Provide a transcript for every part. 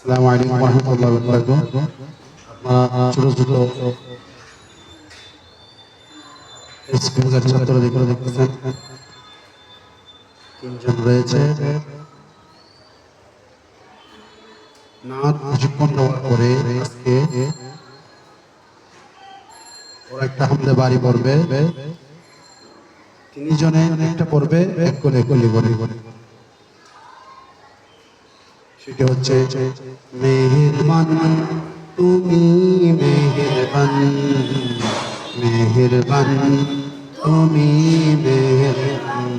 আসসালামু আলাইকুম ওয়া রাহমাতুল্লাহি ওয়া বারাকাতুহু। আপনারা ছোট ছোট স্কুলের ছাত্র দেখতেছেন, তিনজন রয়েছে। নাচ কিছুক্ষণ গাওয়ার পরে আজকে ওরা একটা হামদে বাড়ি পড়বে, তিনজনে একটা পড়বে এক কোলে করে। সেটা হচ্ছে মেহেরবান তুমি মেহেরবান, মেহেরবান তুমি মেহেরবান।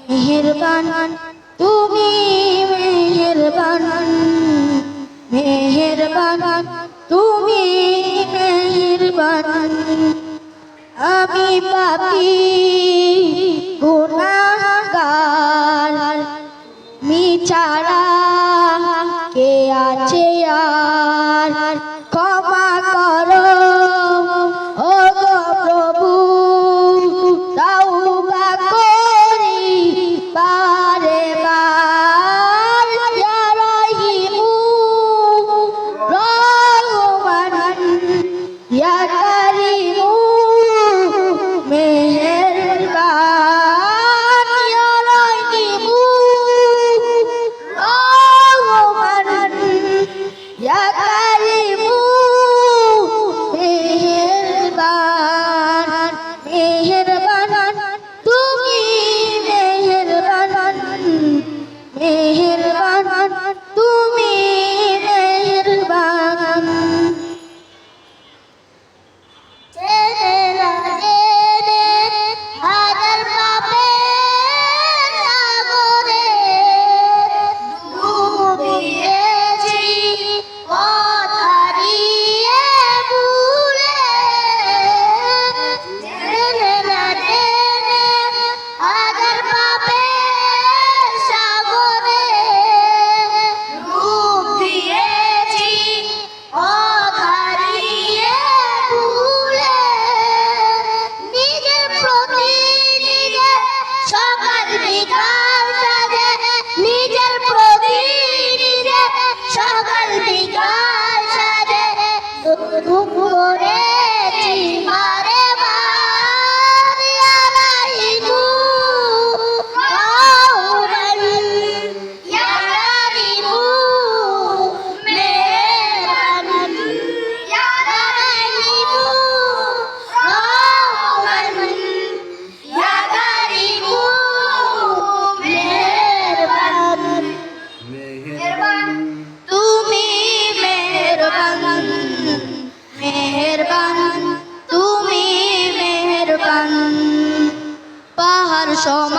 মেহেরবান তুমি মেহেরবান, মেহেরবান তুমি মেহেরবান। আমি পাপী গুনাহগার, মি ছাড়া কে আছে আর, ক্ষমা করো ও গো প্রভু, তাওবা করি বারে বার। ইয়া রাহিমু রহমান, ইয়া কারিমু মেহেরবান। ইয়া রাহিমু রহমান, ইয়া কারিমু মেহেরবান। মেহেরবান তুমি মেহেরবান, মেহেরবান তুমি মেহেরবান। জেনে না জেনে হাজার পাপের সাগরে ডুবিয়েছি, পথ হারিয়ে ভুলে। জেনে না জেনে হাজার পাপের সাগরে ডুব দিয়েছি, পথ হারিয়ে ভুলে। নিজের প্রতি নিজে সকাল বিকাল সাজে, নিজের প্রতি নিজে সকাল বিকাল সাজে, দুঃখ করেছি বারে বার। ইয়া রাহিমু রহমান, ইয়া কারিমু মেহেরবান। ইয়া রাহিমু রহমান, ইয়া কারিমু মেহেরবান। মেহেরবান তুমি মেহেরবান, মেহেরবান তুমি মেহেরবান। পাহাড় সমান